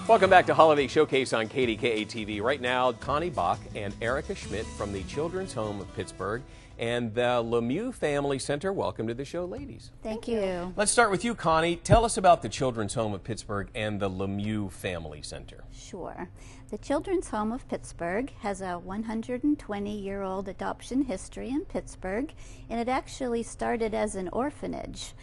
Welcome back to Holiday Showcase on KDKA TV. Right now, Connie, Bach, and Erika Schmitt from the Children's Home of Pittsburgh and the Lemieux Family Center. Welcome to the show, ladies. Thank you. Let's start with you, Connie. Tell us about the Children's Home of Pittsburgh and the Lemieux Family Center. Sure. The Children's Home of Pittsburgh has a 120-year-old adoption history in Pittsburgh, and it actually started as an orphanage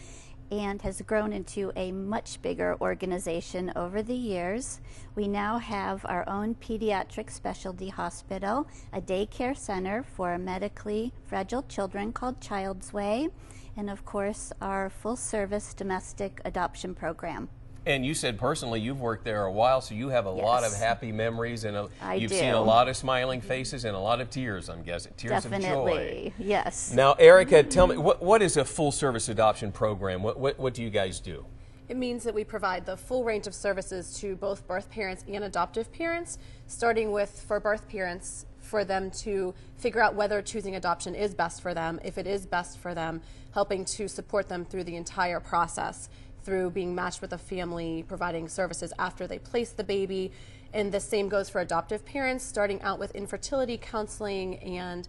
and has grown into a much bigger organization over the years. We now have our own pediatric specialty hospital, a daycare center for medically fragile children called Child's Way, and of course our full-service domestic adoption program. And you said personally you've worked there a while, so you have a lot of happy memories, and you've seen a lot of smiling faces and a lot of tears, I'm guessing. Tears of joy. Definitely, yes. Now, Erika, tell me, what is a full-service adoption program? What do you guys do? It means that we provide the full range of services to both birth parents and adoptive parents, starting with, for birth parents, for them to figure out whether choosing adoption is best for them. If it is best for them, helping to support them through the entire process, through being matched with a family, providing services after they place the baby. And the same goes for adoptive parents, starting out with infertility counseling and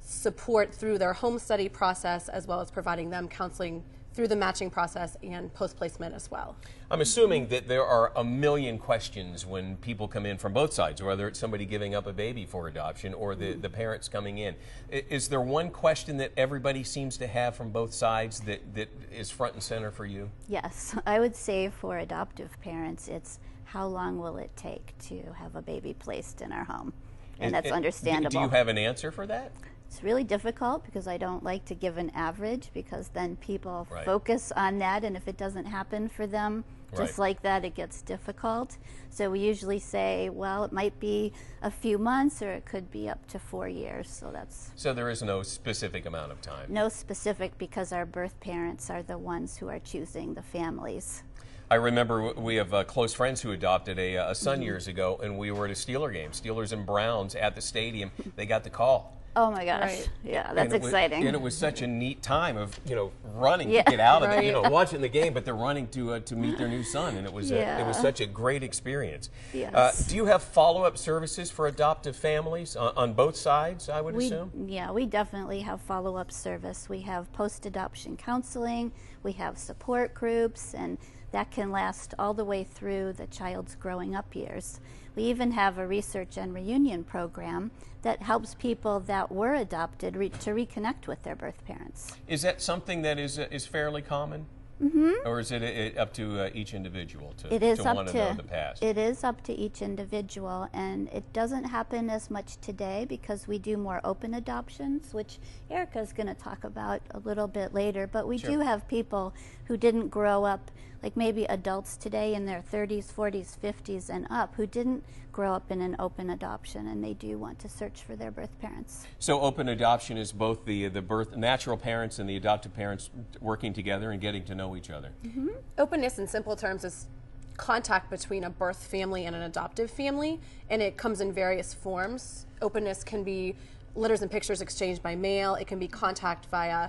support through their home study process, as well as providing them counseling through the matching process and post-placement as well. I'm assuming that there are a million questions when people come in from both sides, whether it's somebody giving up a baby for adoption or the parents coming in. Is there one question that everybody seems to have from both sides that is front and center for you? Yes, I would say for adoptive parents, it's how long will it take to have a baby placed in our home? And that's understandable. Do you have an answer for that? It's really difficult because I don't like to give an average, because then people focus on that, and if it doesn't happen for them just like that, it gets difficult. So we usually say, well, it might be a few months or it could be up to 4 years. So there is no specific amount of time? No specific, because our birth parents are the ones who are choosing the families. I remember we have close friends who adopted a son years ago, and we were at a Steeler game, Steelers and Browns at the stadium. They got the call. Oh my gosh! Yeah, that's exciting. And it was such a neat time of running to get out of it, watching the game, but they're running to meet their new son, and it was such a great experience. Yes. Do you have follow-up services for adoptive families on both sides? I would assume. Yeah, we definitely have follow-up service. We have post-adoption counseling. We have support groups, and that can last all the way through the child's growing up years. We even have a research and reunion program that helps people that were adopted to reconnect with their birth parents. Is that something that is fairly common? Or is it up to each individual to want to know the past? It is up to each individual, and it doesn't happen as much today because we do more open adoptions, which Erika is going to talk about a little bit later. But we do have people who didn't grow up, like maybe adults today in their 30s, 40s, 50s, and up, who didn't grow up in an open adoption, and they do want to search for their birth parents. So open adoption is both the natural parents and the adoptive parents working together and getting to know each other. Openness in simple terms is contact between a birth family and an adoptive family, and it comes in various forms. Openness can be letters and pictures exchanged by mail. It can be contact via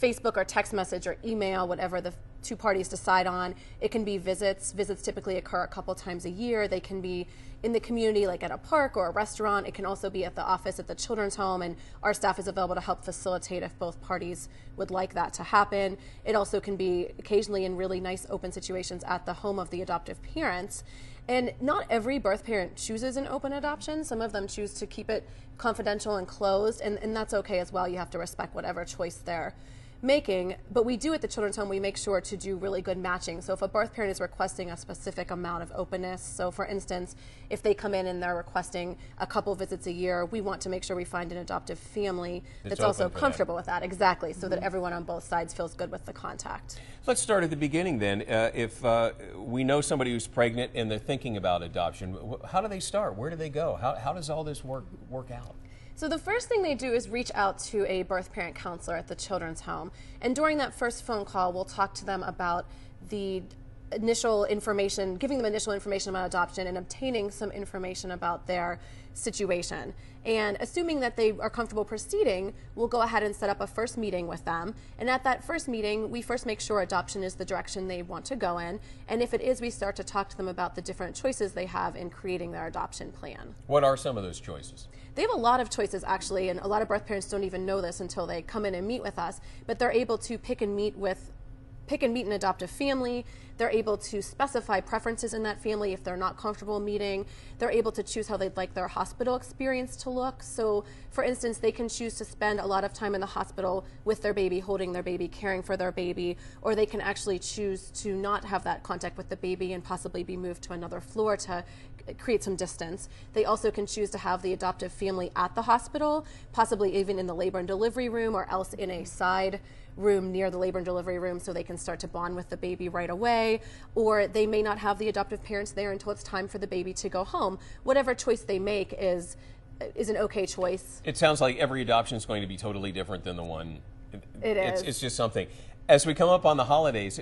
Facebook or text message or email, whatever the two parties decide on. It can be visits. Visits typically occur a couple times a year. They can be in the community, like at a park or a restaurant. It can also be at the office at the children's home, and our staff is available to help facilitate if both parties would like that to happen. It also can be occasionally in really nice open situations at the home of the adoptive parents. And not every birth parent chooses an open adoption. Some of them choose to keep it confidential and closed, and that's okay as well. You have to respect whatever choice they're making. But we do at the children's home, we make sure to do really good matching. So if a birth parent is requesting a specific amount of openness, so for instance, if they come in and they're requesting a couple visits a year, we want to make sure we find an adoptive family that's also comfortable with that. Exactly, so that everyone on both sides feels good with the contact. Let's start at the beginning then. If we know somebody who's pregnant and they're thinking about adoption, how do they start? Where do they go? How does all this work out? So the first thing they do is reach out to a birth parent counselor at the children's home. And during that first phone call, we'll talk to them about the initial information, giving them initial information about adoption and obtaining some information about their situation. And assuming that they are comfortable proceeding, we'll go ahead and set up a first meeting with them. And at that first meeting, we first make sure adoption is the direction they want to go in. And if it is, we start to talk to them about the different choices they have in creating their adoption plan. What are some of those choices? They have a lot of choices, actually, and a lot of birth parents don't even know this until they come in and meet with us, but they're able to pick and meet an adoptive family. They're able to specify preferences in that family if they're not comfortable meeting. They're able to choose how they'd like their hospital experience to look. So, for instance, they can choose to spend a lot of time in the hospital with their baby, holding their baby, caring for their baby, or they can actually choose to not have that contact with the baby and possibly be moved to another floor to create some distance. They also can choose to have the adoptive family at the hospital, possibly even in the labor and delivery room, or else in a side room near the labor and delivery room so they can start to bond with the baby right away, or they may not have the adoptive parents there until it's time for the baby to go home. Whatever choice they make is an okay choice. It sounds like every adoption is going to be totally different than the one. It's just something. As we come up on the holidays,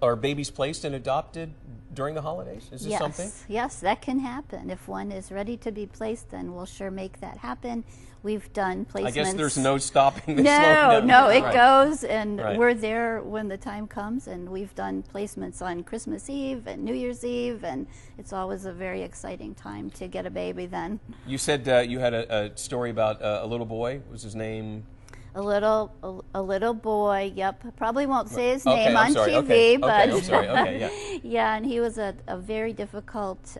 are babies placed and adopted during the holidays? Is this something? Yes, that can happen. If one is ready to be placed, then we'll sure make that happen. We've done placements. I guess there's no stopping this. No, it right. goes, and right. We're there when the time comes, and we've done placements on Christmas Eve and New Year's Eve, and it's always a very exciting time to get a baby then. You said you had a story about a little boy. What was his name? A little boy, yep. Probably won't say his name I'm on sorry. TV, but I'm sorry. Okay, yeah. yeah, and he was a very difficult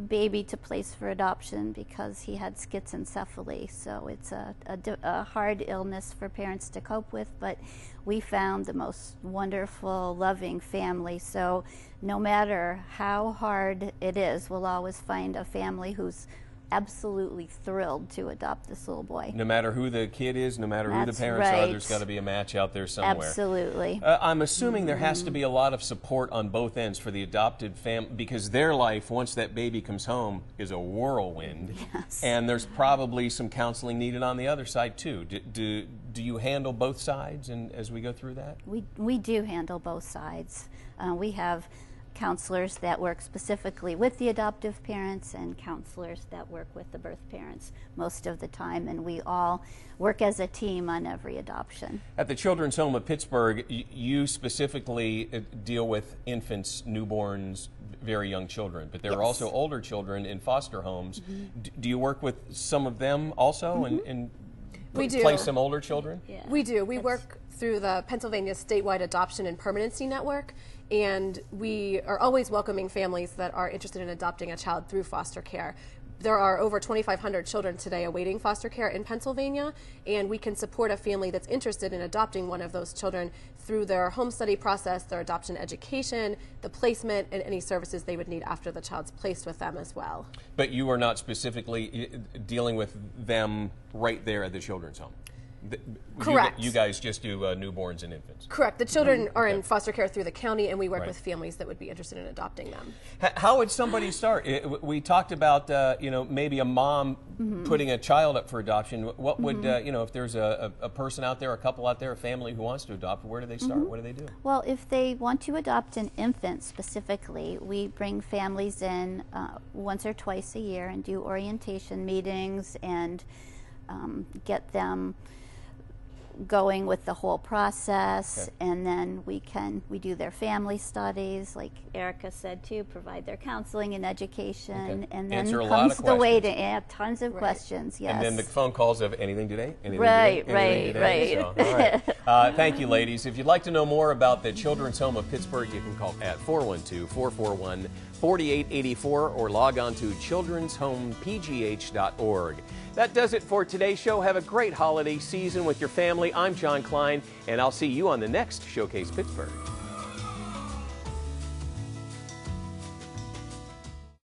baby to place for adoption because he had schizencephaly. So it's a hard illness for parents to cope with, but we found the most wonderful, loving family. So no matter how hard it is, we'll always find a family who's absolutely thrilled to adopt this little boy. No matter who the kid is, no matter who the parents are, there's got to be a match out there somewhere. Absolutely. I'm assuming there has to be a lot of support on both ends for the adopted family, because their life, once that baby comes home, is a whirlwind. Yes. And there's probably some counseling needed on the other side, too. Do you handle both sides as we go through that? We do handle both sides. We have counselors that work specifically with the adoptive parents and counselors that work with the birth parents most of the time, and we all work as a team on every adoption. At the Children's Home of Pittsburgh, you specifically deal with infants, newborns, very young children, but there are also older children in foster homes. Do you work with some of them also and we do. Place some older children? Yeah. We do. We work through the Pennsylvania Statewide Adoption and Permanency Network, and we are always welcoming families that are interested in adopting a child through foster care. There are over 2,500 children today awaiting foster care in Pennsylvania, and we can support a family that's interested in adopting one of those children through their home study process, their adoption education, the placement, and any services they would need after the child's placed with them as well. But you are not specifically dealing with them right there at the children's home? Correct. You guys just do newborns and infants? Correct. The children are in foster care through the county, and we work with families that would be interested in adopting them. How would somebody start? We talked about maybe a mom putting a child up for adoption. What would if there's a person out there, a couple out there, a family who wants to adopt, where do they start? What do they do? Well, if they want to adopt an infant specifically, we bring families in once or twice a year and do orientation meetings and get them going with the whole process, and then we do their family studies, like Erika said too, provide their counseling and education, and then comes the waiting. Yeah, tons of questions. Yes. And then the phone calls of anything today. Right. So, all right. Thank you, ladies. If you'd like to know more about the Children's Home of Pittsburgh, you can call at 412-441-4884 or log on to children'shomepgh.org. That does it for today's show. Have a great holiday season with your family. I'm John Klein, and I'll see you on the next Showcase Pittsburgh.